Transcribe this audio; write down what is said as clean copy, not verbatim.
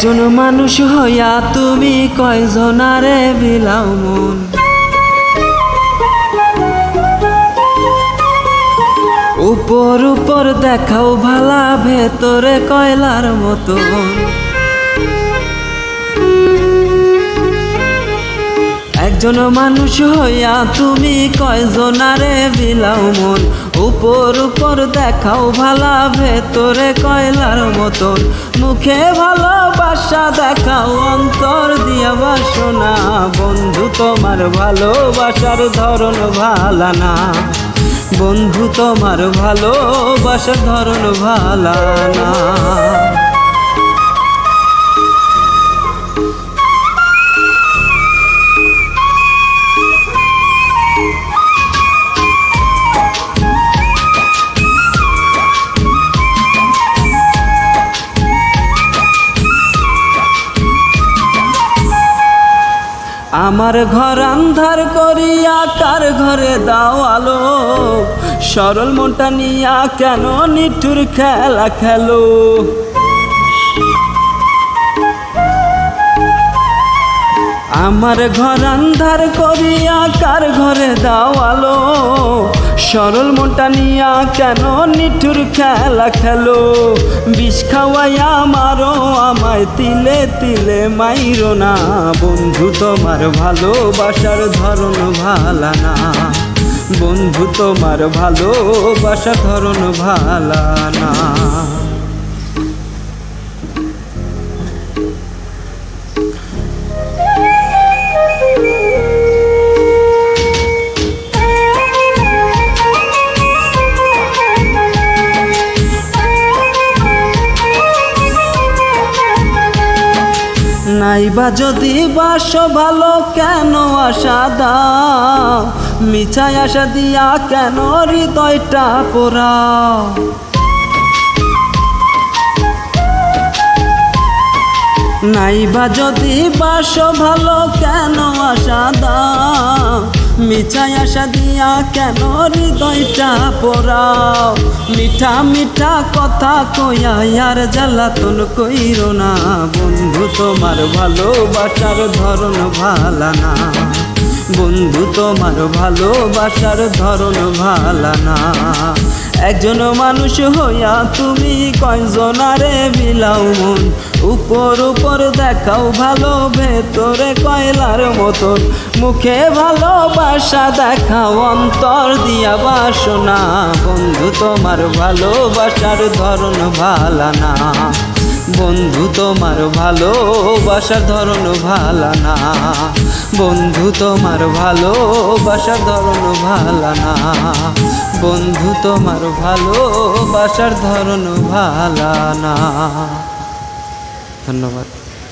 একজন মানুষ হইয়া তুমি কয়জনারে বিলাও মন, উপর উপর দেখাও ভালা ভেতরে কয়লার মতন। একজন মানুষ হইয়া তুমি কয়জনারে বিলাও মন, উপর উপর দেখাও ভালা ভেতরে কয়লার মতন। মুখে ভালোবাসা দেখাও অন্তর দিয়া বাসনা, বন্ধু তোমার ভালোবাসার ধরন ভালা না, বন্ধু তোমার ভালোবাসার ধরন ভালা না। আমার ঘর আন্ধার করিয়া কার ঘরে দাও আলো, সরল মনটা নিয়া কেন নিঠুর খেলা খেলো। আমার ঘর আন্ধার করিয়া কার ঘরে দাও আলো, সরল মনটা নিয়া কেন নিঠুর খেলা খেলো। বিষ খাওয়াইয়া মারো আমায় তিলে তিলে মাইরো না, বন্ধু তোমার ভালোবাসার ধরন ভালা না, বন্ধু তোমার ভালোবাসার ধরন ভালা না। নাইবা যদি বাসো ভালো কেন আশা দাও, মিছায় আশা দিয়া কেন হৃদয়টা পোড়াও। নাইবা যদি বাসো ভালো কেন আশা দাও, মিছায় আশা দিয়া কেন হৃদয়টা পোড়াও। মিঠা মিঠা কথা কইয়া আর জ্বালাতন কইরো না, বন্ধু তোমার ভালোবাসার ধরন ভালা না, বন্ধু তোমার ভালোবাসার ধরন ভালা না। একজন মানুষ হইয়া তুমি কয়জনারে বিলাও মন, উপর উপর দেখাও ভালো ভেতরে কয়লার মতন। মুখে ভালোবাসা দেখাও অন্তর দিয়া বাসনা, বন্ধু তোমার ভালোবাসার ধরন ভালা না, বন্ধু তোমার ভালোবাসার ধরন ভালা না, বন্ধু তোমার ভালোবাসার ধরন ভালা না, বন্ধু তোমার ভালোবাসার ধরন ভালা না। ধন্যবাদ।